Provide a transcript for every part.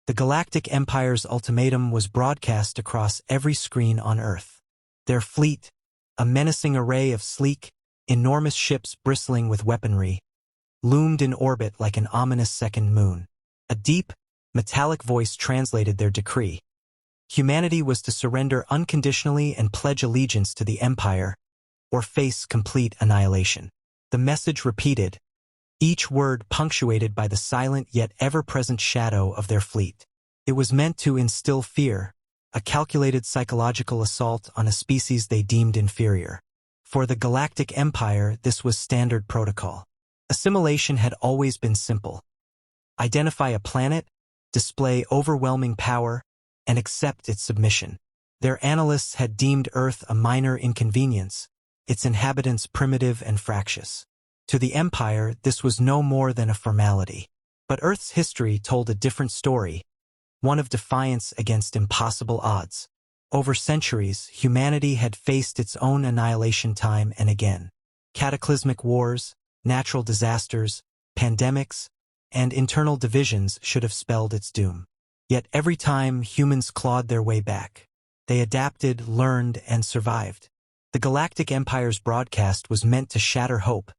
The Galactic Empire's ultimatum was broadcast across every screen on Earth. Their fleet, a menacing array of sleek, enormous ships bristling with weaponry, loomed in orbit like an ominous second moon. A deep, metallic voice translated their decree. Humanity was to surrender unconditionally and pledge allegiance to the Empire, or face complete annihilation. The message repeated, each word punctuated by the silent yet ever-present shadow of their fleet. It was meant to instill fear, a calculated psychological assault on a species they deemed inferior. For the Galactic Empire, this was standard protocol. Assimilation had always been simple. Identify a planet, display overwhelming power, and accept its submission. Their analysts had deemed Earth a minor inconvenience, its inhabitants primitive and fractious. To the Empire, this was no more than a formality. But Earth's history told a different story, one of defiance against impossible odds. Over centuries, humanity had faced its own annihilation time and again. Cataclysmic wars, natural disasters, pandemics, and internal divisions should have spelled its doom. Yet every time humans clawed their way back, they adapted, learned, and survived. The Galactic Empire's broadcast was meant to shatter hope,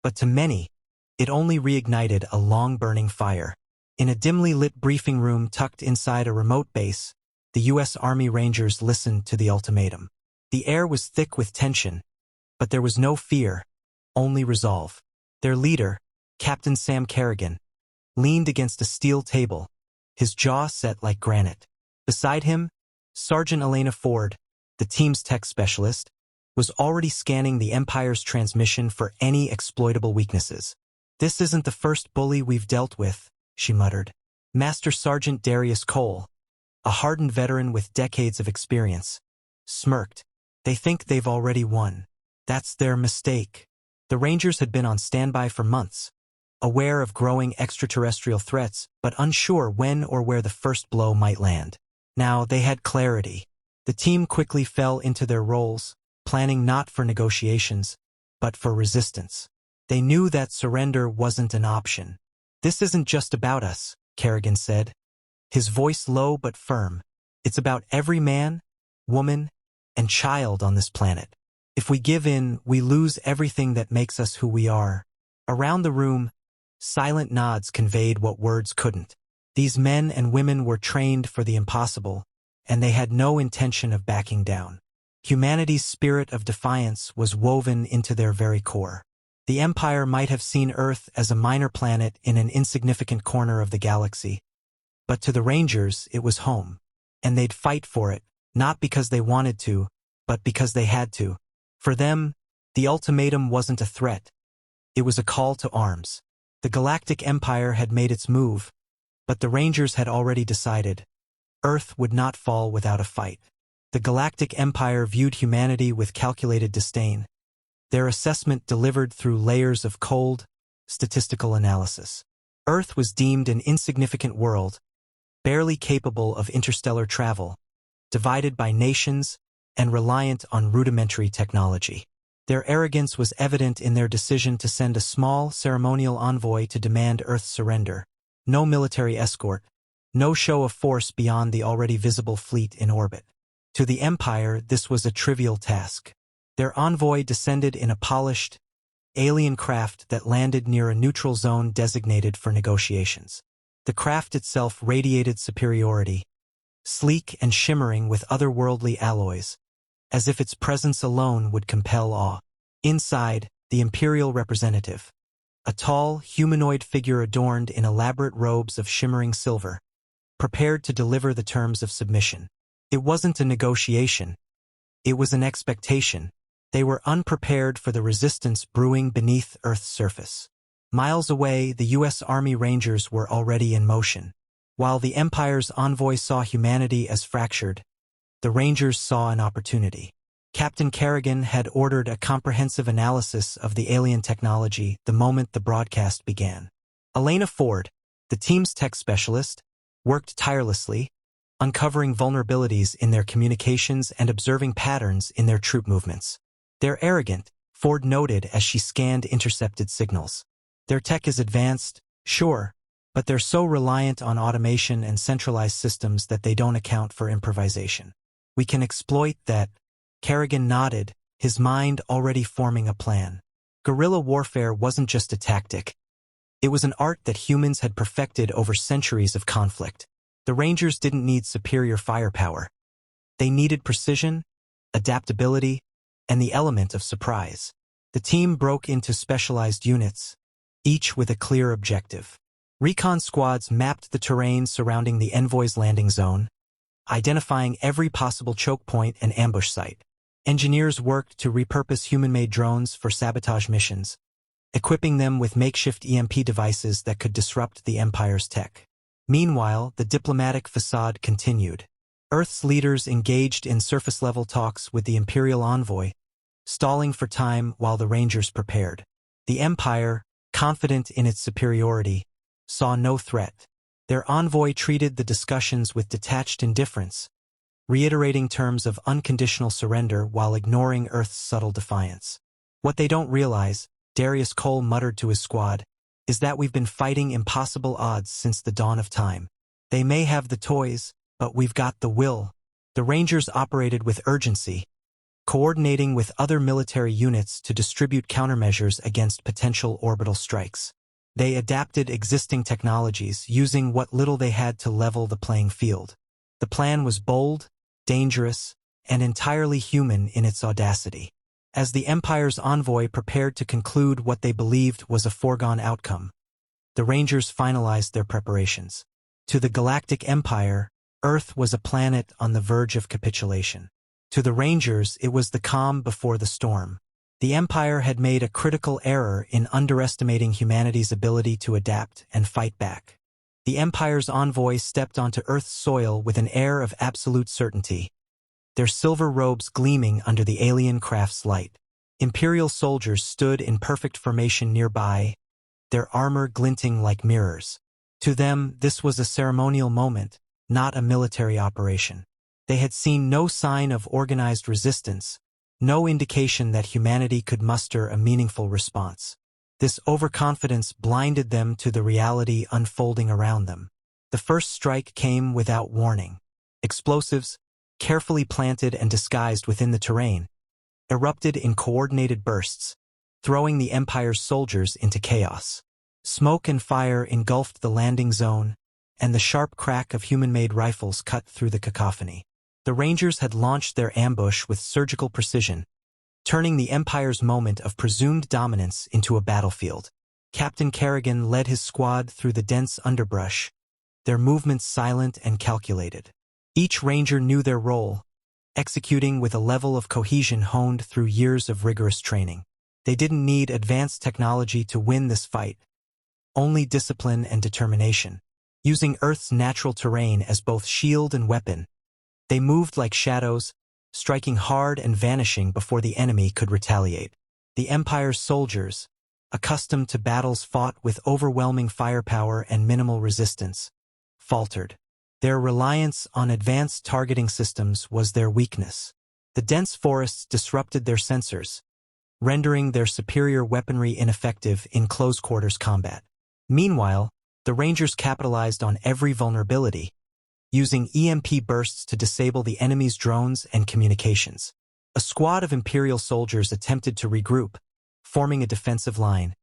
but to many, it only reignited a long-burning fire. In a dimly lit briefing room tucked inside a remote base, the U.S. Army Rangers listened to the ultimatum. The air was thick with tension, but there was no fear, only resolve. Their leader, Captain Sam Kerrigan, leaned against a steel table, his jaw set like granite. Beside him, Sergeant Elena Ford, the team's tech specialist, was already scanning the Empire's transmission for any exploitable weaknesses. "This isn't the first bully we've dealt with," she muttered. Master Sergeant Darius Cole, a hardened veteran with decades of experience, smirked. "They think they've already won. That's their mistake." The Rangers had been on standby for months, aware of growing extraterrestrial threats, but unsure when or where the first blow might land. Now they had clarity. The team quickly fell into their roles, planning not for negotiations, but for resistance. They knew that surrender wasn't an option. "This isn't just about us," Kerrigan said, his voice low but firm. "It's about every man, woman, and child on this planet. If we give in, we lose everything that makes us who we are." Around the room, silent nods conveyed what words couldn't. These men and women were trained for the impossible, and they had no intention of backing down. Humanity's spirit of defiance was woven into their very core. The Empire might have seen Earth as a minor planet in an insignificant corner of the galaxy, but to the Rangers it was home, and they'd fight for it, not because they wanted to, but because they had to. For them, the ultimatum wasn't a threat. It was a call to arms. The Galactic Empire had made its move, but the Rangers had already decided. Earth would not fall without a fight. The Galactic Empire viewed humanity with calculated disdain, their assessment delivered through layers of cold, statistical analysis. Earth was deemed an insignificant world, barely capable of interstellar travel, divided by nations, and reliant on rudimentary technology. Their arrogance was evident in their decision to send a small, ceremonial envoy to demand Earth's surrender. No military escort, no show of force beyond the already visible fleet in orbit. To the Empire, this was a trivial task. Their envoy descended in a polished, alien craft that landed near a neutral zone designated for negotiations. The craft itself radiated superiority, sleek and shimmering with otherworldly alloys, as if its presence alone would compel awe. Inside, the Imperial representative, a tall, humanoid figure adorned in elaborate robes of shimmering silver, prepared to deliver the terms of submission. It wasn't a negotiation. It was an expectation. They were unprepared for the resistance brewing beneath Earth's surface. Miles away, the U.S. Army Rangers were already in motion. While the Empire's envoy saw humanity as fractured, the Rangers saw an opportunity. Captain Kerrigan had ordered a comprehensive analysis of the alien technology the moment the broadcast began. Elena Ford, the team's tech specialist, worked tirelessly, uncovering vulnerabilities in their communications and observing patterns in their troop movements. "They're arrogant," Ford noted as she scanned intercepted signals. "Their tech is advanced, sure, but they're so reliant on automation and centralized systems that they don't account for improvisation. We can exploit that. Kerrigan nodded, his mind already forming a plan. Guerrilla warfare wasn't just a tactic. It was an art that humans had perfected over centuries of conflict. The Rangers didn't need superior firepower. They needed precision, adaptability, and the element of surprise. The team broke into specialized units, each with a clear objective. Recon squads mapped the terrain surrounding the Envoy's landing zone, identifying every possible choke point and ambush site. Engineers worked to repurpose human-made drones for sabotage missions, equipping them with makeshift EMP devices that could disrupt the Empire's tech. Meanwhile, the diplomatic facade continued. Earth's leaders engaged in surface-level talks with the Imperial envoy, stalling for time while the Rangers prepared. The Empire, confident in its superiority, saw no threat. Their envoy treated the discussions with detached indifference, reiterating terms of unconditional surrender while ignoring Earth's subtle defiance. What they don't realize, Darius Cole muttered to his squad, is that we've been fighting impossible odds since the dawn of time. They may have the toys, but we've got the will. The Rangers operated with urgency, coordinating with other military units to distribute countermeasures against potential orbital strikes. They adapted existing technologies, using what little they had to level the playing field. The plan was bold, dangerous, and entirely human in its audacity. As the Empire's envoy prepared to conclude what they believed was a foregone outcome, the Rangers finalized their preparations. To the Galactic Empire, Earth was a planet on the verge of capitulation. To the Rangers, it was the calm before the storm. The Empire had made a critical error in underestimating humanity's ability to adapt and fight back. The Empire's envoy stepped onto Earth's soil with an air of absolute certainty, their silver robes gleaming under the alien craft's light. Imperial soldiers stood in perfect formation nearby, their armor glinting like mirrors. To them, this was a ceremonial moment, not a military operation. They had seen no sign of organized resistance, no indication that humanity could muster a meaningful response. This overconfidence blinded them to the reality unfolding around them. The first strike came without warning. Explosives, carefully planted and disguised within the terrain, erupted in coordinated bursts, throwing the Empire's soldiers into chaos. Smoke and fire engulfed the landing zone, and the sharp crack of human-made rifles cut through the cacophony. The Rangers had launched their ambush with surgical precision, turning the Empire's moment of presumed dominance into a battlefield. Captain Kerrigan led his squad through the dense underbrush, their movements silent and calculated. Each Ranger knew their role, executing with a level of cohesion honed through years of rigorous training. They didn't need advanced technology to win this fight, only discipline and determination. Using Earth's natural terrain as both shield and weapon, they moved like shadows, striking hard and vanishing before the enemy could retaliate. The Empire's soldiers, accustomed to battles fought with overwhelming firepower and minimal resistance, faltered. Their reliance on advanced targeting systems was their weakness. The dense forests disrupted their sensors, rendering their superior weaponry ineffective in close-quarters combat. Meanwhile, the Rangers capitalized on every vulnerability, using EMP bursts to disable the enemy's drones and communications. A squad of Imperial soldiers attempted to regroup, forming a defensive line,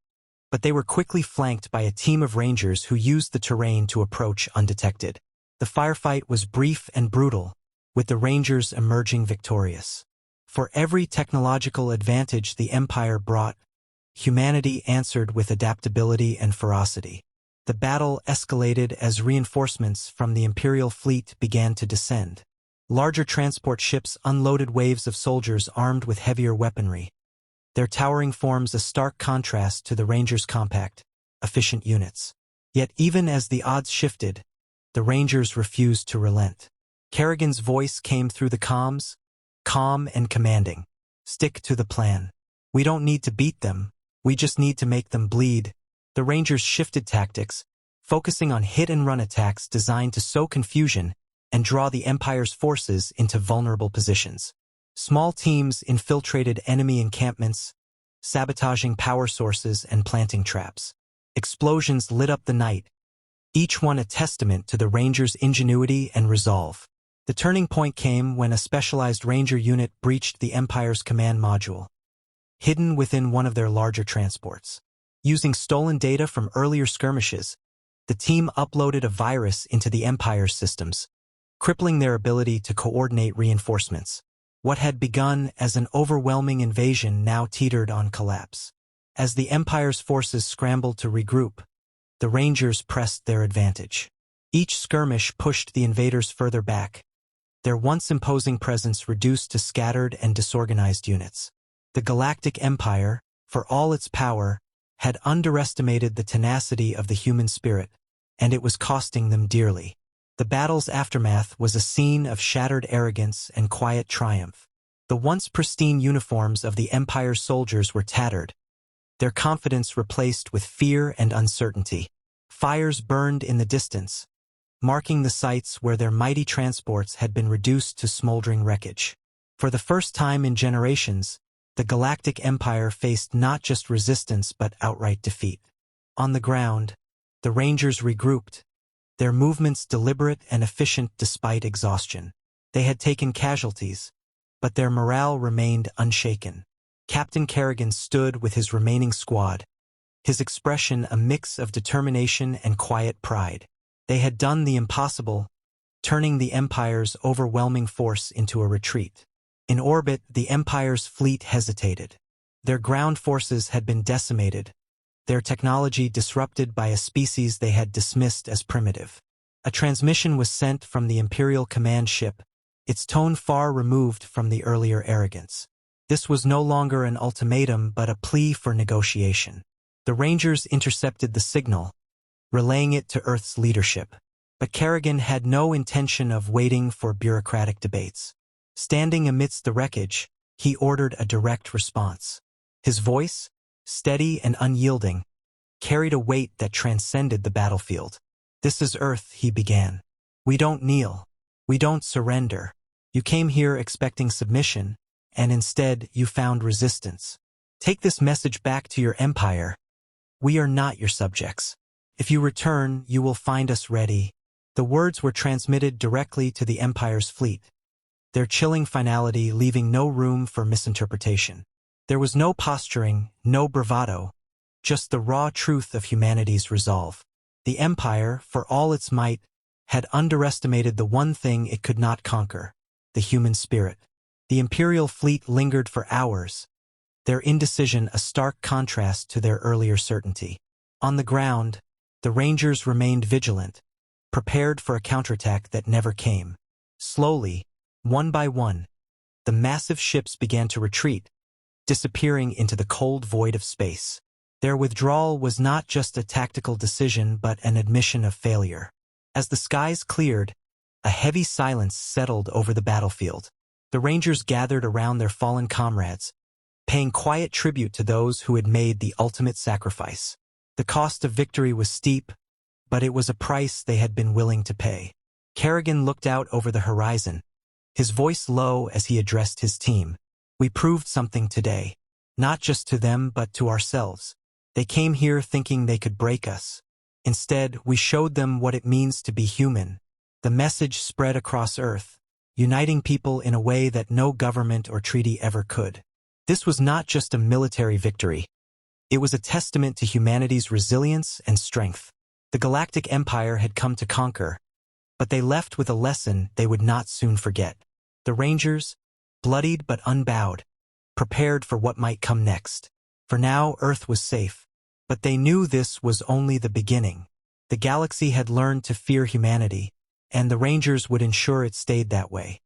but they were quickly flanked by a team of Rangers who used the terrain to approach undetected. The firefight was brief and brutal, with the Rangers emerging victorious. For every technological advantage the Empire brought, humanity answered with adaptability and ferocity. The battle escalated as reinforcements from the Imperial fleet began to descend. Larger transport ships unloaded waves of soldiers armed with heavier weaponry, their towering forms a stark contrast to the Rangers' compact, efficient units. Yet even as the odds shifted, the Rangers refused to relent. Kerrigan's voice came through the comms, calm and commanding. "Stick to the plan. We don't need to beat them, we just need to make them bleed." The Rangers shifted tactics, focusing on hit-and-run attacks designed to sow confusion and draw the Empire's forces into vulnerable positions. Small teams infiltrated enemy encampments, sabotaging power sources and planting traps. Explosions lit up the night, each one a testament to the Rangers' ingenuity and resolve. The turning point came when a specialized Ranger unit breached the Empire's command module, hidden within one of their larger transports. Using stolen data from earlier skirmishes, the team uploaded a virus into the Empire's systems, crippling their ability to coordinate reinforcements. What had begun as an overwhelming invasion now teetered on collapse. As the Empire's forces scrambled to regroup, the Rangers pressed their advantage. Each skirmish pushed the invaders further back, their once imposing presence reduced to scattered and disorganized units. The Galactic Empire, for all its power, had underestimated the tenacity of the human spirit, and it was costing them dearly. The battle's aftermath was a scene of shattered arrogance and quiet triumph. The once pristine uniforms of the Empire's soldiers were tattered, their confidence replaced with fear and uncertainty. Fires burned in the distance, marking the sites where their mighty transports had been reduced to smoldering wreckage. For the first time in generations, the Galactic Empire faced not just resistance but outright defeat. On the ground, the Rangers regrouped, their movements deliberate and efficient despite exhaustion. They had taken casualties, but their morale remained unshaken. Captain Kerrigan stood with his remaining squad, his expression a mix of determination and quiet pride. They had done the impossible, turning the Empire's overwhelming force into a retreat. In orbit, the Empire's fleet hesitated. Their ground forces had been decimated, their technology disrupted by a species they had dismissed as primitive. A transmission was sent from the Imperial command ship, its tone far removed from the earlier arrogance. This was no longer an ultimatum but a plea for negotiation. The Rangers intercepted the signal, relaying it to Earth's leadership. But Kerrigan had no intention of waiting for bureaucratic debates. Standing amidst the wreckage, he ordered a direct response. His voice, steady and unyielding, carried a weight that transcended the battlefield. "This is Earth," he began. "We don't kneel. We don't surrender. You came here expecting submission, and instead you found resistance. Take this message back to your empire. We are not your subjects. If you return, you will find us ready." The words were transmitted directly to the Empire's fleet, their chilling finality leaving no room for misinterpretation. There was no posturing, no bravado, just the raw truth of humanity's resolve. The Empire, for all its might, had underestimated the one thing it could not conquer, the human spirit. The Imperial fleet lingered for hours, their indecision a stark contrast to their earlier certainty. On the ground, the Rangers remained vigilant, prepared for a counterattack that never came. Slowly, one by one, the massive ships began to retreat, disappearing into the cold void of space. Their withdrawal was not just a tactical decision but an admission of failure. As the skies cleared, a heavy silence settled over the battlefield. The Rangers gathered around their fallen comrades, paying quiet tribute to those who had made the ultimate sacrifice. The cost of victory was steep, but it was a price they had been willing to pay. Kerrigan looked out over the horizon, his voice low as he addressed his team. "We proved something today, not just to them but to ourselves. They came here thinking they could break us. Instead, we showed them what it means to be human." The message spread across Earth, uniting people in a way that no government or treaty ever could. This was not just a military victory. It was a testament to humanity's resilience and strength. The Galactic Empire had come to conquer, but they left with a lesson they would not soon forget. The Rangers, bloodied but unbowed, prepared for what might come next. For now, Earth was safe, but they knew this was only the beginning. The galaxy had learned to fear humanity, and the Rangers would ensure it stayed that way.